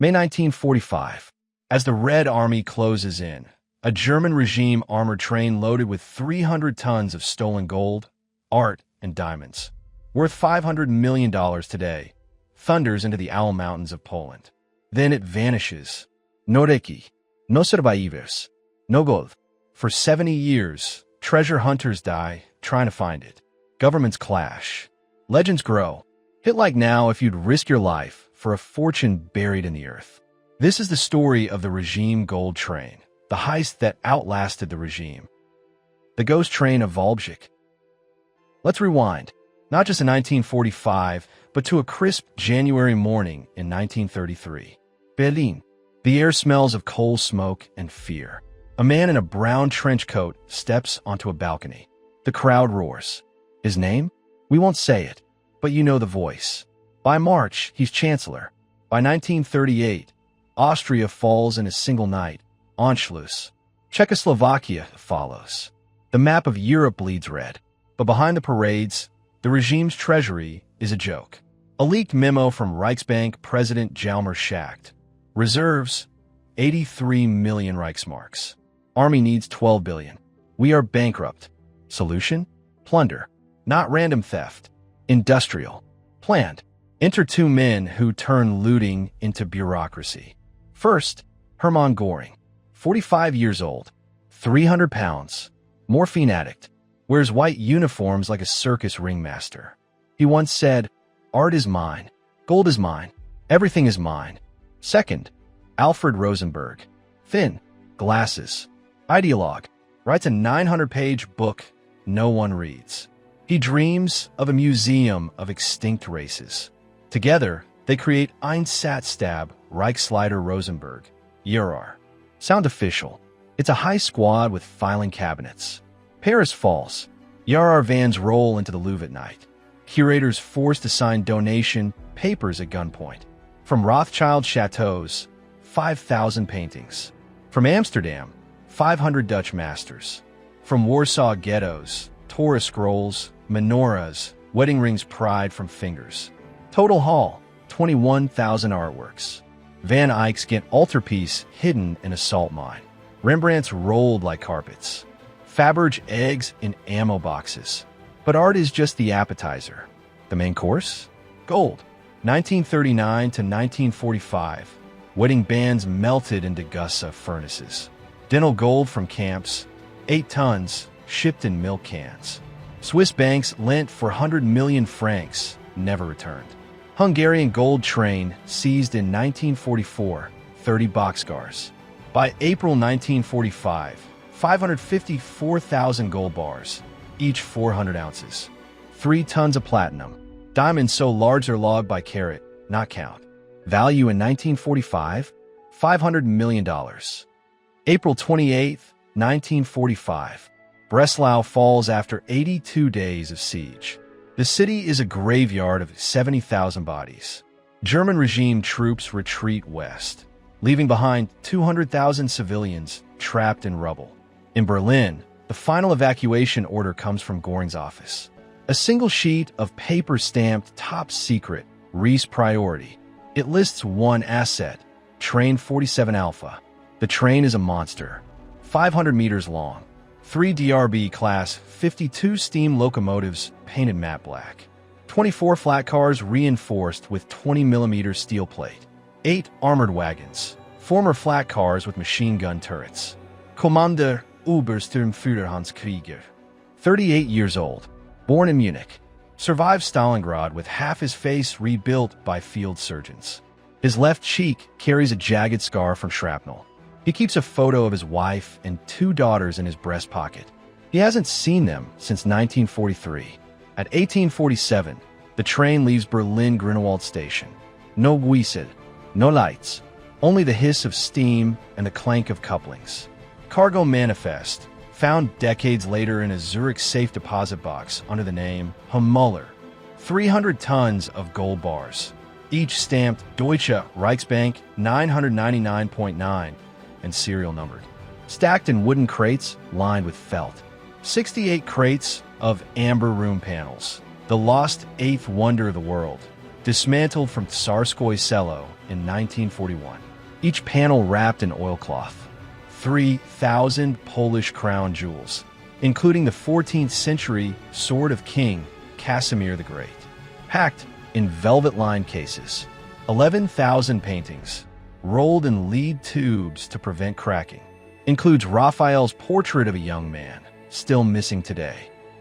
May 1945. As the Red Army closes in, a German regime armored train loaded with 300 tons of stolen gold, art, and diamonds, worth $500 million today, thunders into the Owl Mountains of Poland. Then it vanishes. No reki, no survivors, no gold. For 70 years, treasure hunters die trying to find it. Governments clash. Legends grow. Hit like now if you'd risk your life for a fortune buried in the earth. This is the story of the regime gold train, the heist that outlasted the regime. The ghost train of Volbjik. Let's rewind, not just in 1945, but to a crisp January morning in 1933. Berlin. The air smells of coal smoke and fear. A man in a brown trench coat steps onto a balcony. The crowd roars. His name? We won't say it, but you know the voice. By March, he's chancellor. By 1938, Austria falls in a single night. Anschluss. Czechoslovakia follows. The map of Europe bleeds red. But behind the parades, the regime's treasury is a joke. A leaked memo from Reichsbank President Jalmar Schacht. Reserves, 83 million Reichsmarks. Army needs 12 billion. We are bankrupt. Solution? Plunder. Not random theft. Industrial. Planned. Enter two men who turn looting into bureaucracy. First, Hermann Göring, 45 years old, 300 pounds, morphine addict, wears white uniforms like a circus ringmaster. He once said, "Art is mine, gold is mine, everything is mine." Second, Alfred Rosenberg, thin, glasses, ideologue, writes a 900-page book no one reads. He dreams of a museum of extinct races. Together, they create Einsatzstab Reichsleiter Rosenberg, Juror. Sound official. It's a high squad with filing cabinets. Paris falls. Juror vans roll into the Louvre at night. Curators forced to sign donation papers at gunpoint. From Rothschild chateaus, 5,000 paintings. From Amsterdam, 500 Dutch masters. From Warsaw ghettos, Torah scrolls, menorahs, wedding rings pried from fingers. Total haul, 21,000 artworks. Van Eyck's Ghent altarpiece hidden in a salt mine. Rembrandt's rolled like carpets. Faberge eggs in ammo boxes. But art is just the appetizer. The main course? Gold. 1939 to 1945. Wedding bands melted into Gussa furnaces. Dental gold from camps, 8 tons, shipped in milk cans. Swiss banks lent for 100 million francs, never returned. Hungarian gold train seized in 1944, 30 boxcars. By April 1945, 554,000 gold bars, each 400 ounces. 3 tons of platinum. Diamonds so large they're logged by carat, not count. Value in 1945, $500 million. April 28, 1945. Breslau falls after 82 days of siege. The city is a graveyard of 70,000 bodies. German regime troops retreat west, leaving behind 200,000 civilians trapped in rubble. In Berlin, the final evacuation order comes from Göring's office. A single sheet of paper stamped top secret, Reese priority. It lists one asset, Train 47 Alpha. The train is a monster, 500 meters long. 3 DRB Class 52 steam locomotives painted matte black. 24 flat cars reinforced with 20mm steel plate. 8 armored wagons, former flat cars with machine gun turrets. Commander Obersturmführer Hans Krieger, 38 years old, born in Munich. Survived Stalingrad with half his face rebuilt by field surgeons. His left cheek carries a jagged scar from shrapnel. He keeps a photo of his wife and 2 daughters in his breast pocket. He hasn't seen them since 1943. At 1847, the train leaves Berlin-Grunewald station. No whistle, no lights, only the hiss of steam and the clank of couplings. Cargo manifest, found decades later in a Zurich safe deposit box under the name Hummler. 300 tons of gold bars, each stamped Deutsche Reichsbank 999.9 and serial numbered. Stacked in wooden crates lined with felt. 68 crates of amber room panels, the lost 8th wonder of the world. dismantled from Tsarskoye Selo in 1941. Each panel wrapped in oilcloth. 3,000 Polish crown jewels, including the 14th century Sword of King Casimir the Great, packed in velvet-lined cases. 11,000 paintings, rolled in lead tubes to prevent cracking. Includes Raphael's portrait of a young man, still missing today.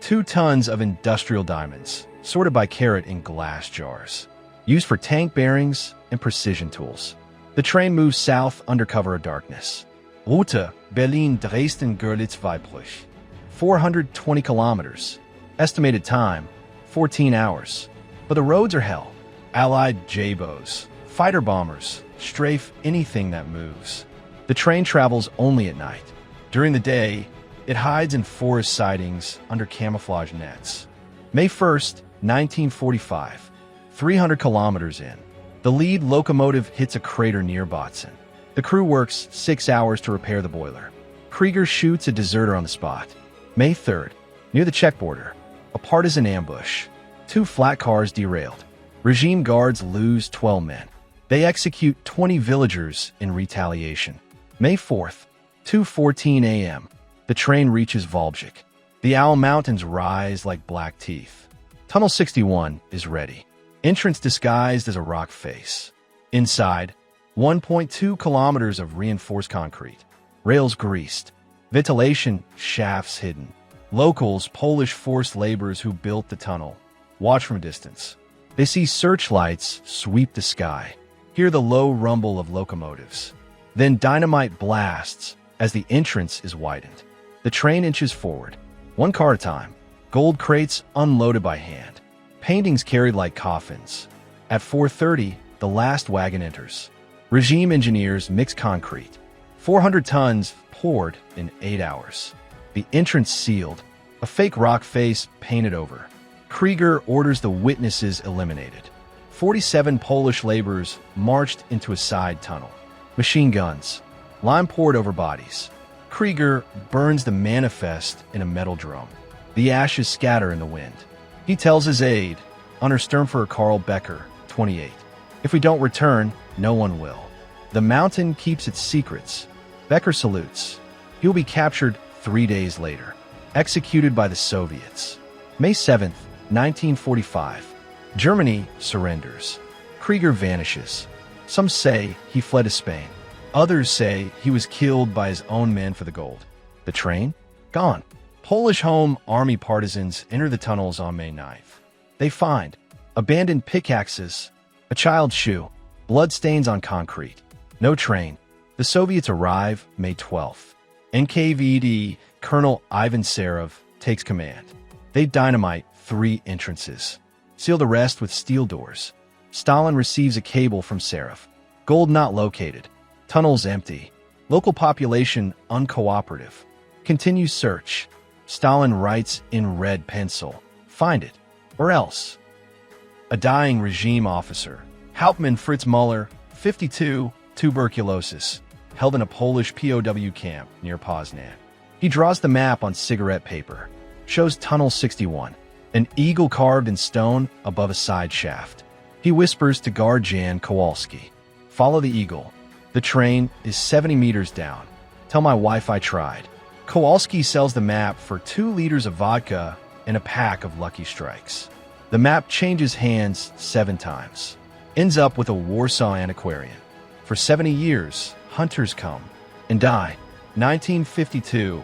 2 tons of industrial diamonds, sorted by carat in glass jars, used for tank bearings and precision tools. The train moves south under cover of darkness. Route Berlin-Dresden-Görlitz-Weibruch. 420 kilometers. Estimated time, 14 hours. But the roads are hell. Allied J-bows, fighter bombers, strafe anything that moves. The train travels only at night. During the day, it hides in forest sidings under camouflage nets. May 1st, 1945, 300 kilometers in. The lead locomotive hits a crater near Botzen. The crew works 6 hours to repair the boiler. Krieger shoots a deserter on the spot. May 3rd, near the Czech border, a partisan ambush. 2 flat cars derailed. Regime guards lose 12 men. They execute 20 villagers in retaliation. May 4th, 2:14 a.m. The train reaches Volbjik. The Owl Mountains rise like black teeth. Tunnel 61 is ready. Entrance disguised as a rock face. Inside, 1.2 kilometers of reinforced concrete. Rails greased. Ventilation shafts hidden. Locals, Polish forced laborers who built the tunnel, watch from a distance. They see searchlights sweep the sky, hear the low rumble of locomotives. Then dynamite blasts as the entrance is widened. The train inches forward, 1 car at a time. Gold crates unloaded by hand. Paintings carried like coffins. At 4:30, the last wagon enters. Regime engineers mix concrete. 400 tons poured in 8 hours. The entrance sealed, a fake rock face painted over. Krieger orders the witnesses eliminated. 47 Polish laborers marched into a side tunnel. Machine guns, lime poured over bodies. Krieger burns the manifest in a metal drum. The ashes scatter in the wind. He tells his aide, Untersturmführer Karl Becker, 28, "If we don't return, no one will." The mountain keeps its secrets. Becker salutes. He will be captured 3 days later, executed by the Soviets. May 7th, 1945. Germany surrenders. Krieger vanishes. Some say he fled to Spain. Others say he was killed by his own men for the gold. The train? Gone. Polish Home Army partisans enter the tunnels on May 9th. They find abandoned pickaxes, a child's shoe, bloodstains on concrete. No train. The Soviets arrive May 12th. NKVD Colonel Ivan Serov takes command. They dynamite 3 entrances, seal the rest with steel doors. Stalin receives a cable from Serov. Gold not located. Tunnels empty. Local population uncooperative. Continues search. Stalin writes in red pencil, "Find it, or else." A dying regime officer, Hauptmann Fritz Müller, 52, tuberculosis, held in a Polish POW camp near Poznan. He draws the map on cigarette paper, shows Tunnel 61, an eagle carved in stone above a side shaft. He whispers to guard Jan Kowalski, "Follow the eagle. The train is 70 meters down. Tell my wife I tried." Kowalski sells the map for 2 liters of vodka and a pack of Lucky Strikes. The map changes hands 7 times. Ends up with a Warsaw antiquarian. For 70 years, hunters come and die. 1952,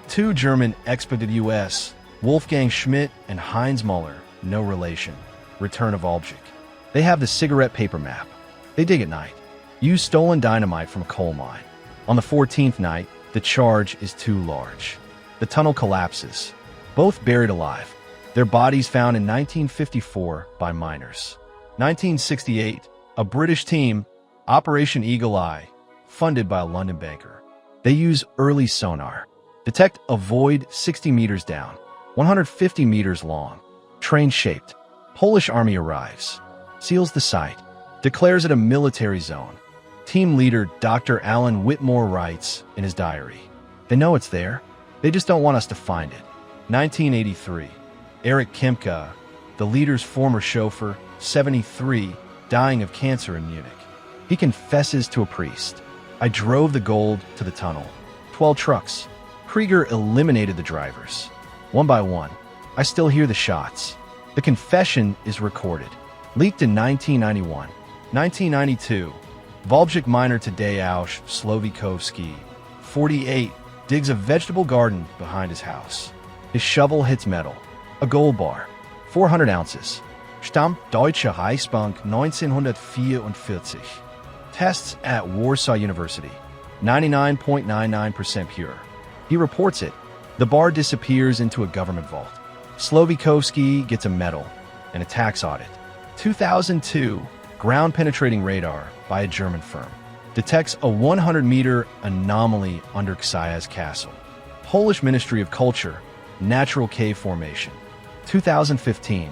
2 German expedited U.S., Wolfgang Schmidt and Heinz Müller, no relation, return of Volbjik. They have the cigarette paper map. They dig at night. Use stolen dynamite from a coal mine. On the 14th night, the charge is too large. The tunnel collapses. Both buried alive. Their bodies found in 1954 by miners. 1968, a British team, Operation Eagle Eye, funded by a London banker. They use early sonar. Detect a void 60 meters down, 150 meters long. Train-shaped. Polish army arrives. Seals the site. Declares it a military zone. Team leader Dr. Alan Whitmore writes in his diary, "They know it's there. They just don't want us to find it." 1983. Eric Kemka, the leader's former chauffeur, 73, dying of cancer in Munich. He confesses to a priest. I drove the gold to the tunnel. 12 trucks. Krieger eliminated the drivers. One by one. I still hear the shots. The confession is recorded. Leaked in 1991. 1992. Volbjik miner Tadeusz Slovikowski, 48, digs a vegetable garden behind his house. His shovel hits metal. A gold bar. 400 ounces. Stammt Deutsche Reichsbank 1944. Tests at Warsaw University. 99.99% pure. He reports it. The bar disappears into a government vault. Slovikowski gets a medal and a tax audit. 2002, ground-penetrating radar by a German firm detects a 100-meter anomaly under Ksia's castle. Polish Ministry of Culture, natural cave formation. 2015,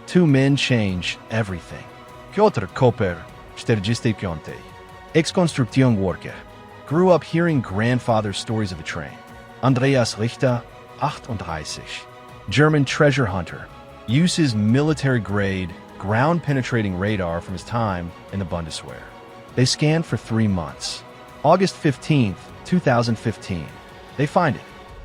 two men change everything. Piotr Koper, 45. Ex-construction worker. Grew up hearing grandfather's stories of the train. Andreas Richter, 38. German treasure hunter. Uses military-grade, ground-penetrating radar from his time in the Bundeswehr. They scanned for 3 months. August 15, 2015. They find it.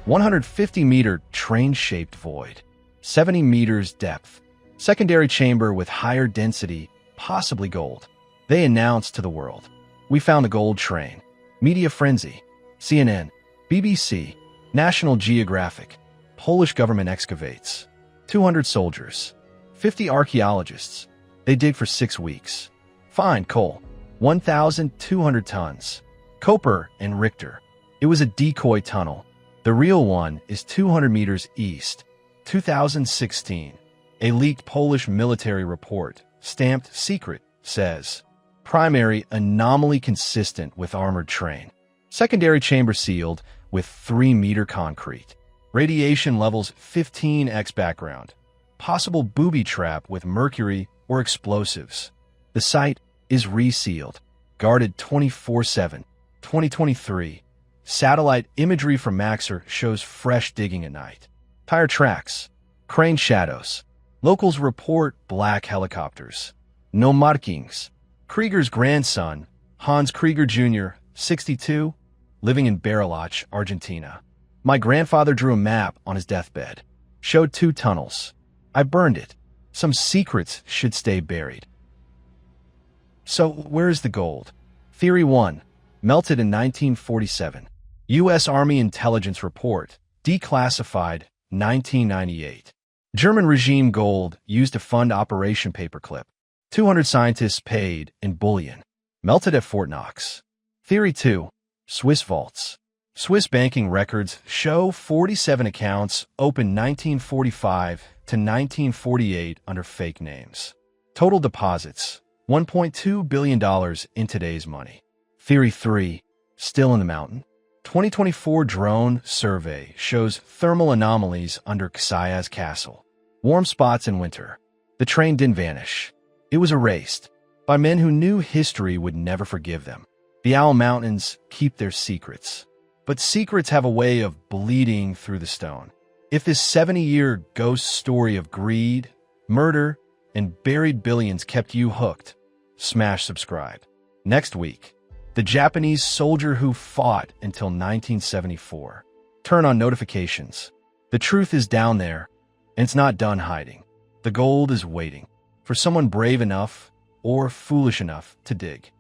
150-meter train-shaped void. 70 meters depth. Secondary chamber with higher density, possibly gold. They announced to the world. We found the gold train. Media frenzy. CNN, BBC, National Geographic. Polish government excavates. 200 soldiers. 50 archaeologists. They dig for 6 weeks. Find coal. 1,200 tons. Koper and Richter. It was a decoy tunnel. The real one is 200 meters east. 2016. A leaked Polish military report, stamped secret, says, primary anomaly consistent with armored train. Secondary chamber sealed with 3-meter concrete. Radiation levels 15x background. Possible booby trap with mercury or explosives. The site is resealed, guarded 24/7. 2023. Satellite imagery from Maxar shows fresh digging at night. Tire tracks. Crane shadows. Locals report black helicopters. No markings. Krieger's grandson, Hans Krieger Jr., 62, living in Bariloche, Argentina. My grandfather drew a map on his deathbed. Showed 2 tunnels. I burned it. Some secrets should stay buried. So, where is the gold? Theory 1. Melted in 1947. U.S. Army Intelligence Report. Declassified, 1998. German regime gold used to fund Operation Paperclip. 200 scientists paid in bullion. Melted at Fort Knox. Theory 2. Swiss vaults. Swiss banking records show 47 accounts opened 1945 to 1948 under fake names. Total deposits, $1.2 billion in today's money. Theory 3. Still in the mountain. 2024 drone survey shows thermal anomalies under Ksia's castle. Warm spots in winter. The train didn't vanish. It was erased by men who knew history would never forgive them. The Owl Mountains keep their secrets. But secrets have a way of bleeding through the stone. If this 70-year ghost story of greed, murder, and buried billions kept you hooked, smash subscribe. Next week, the Japanese soldier who fought until 1974. Turn on notifications. The truth is down there, and it's not done hiding. The gold is waiting for someone brave enough or foolish enough to dig.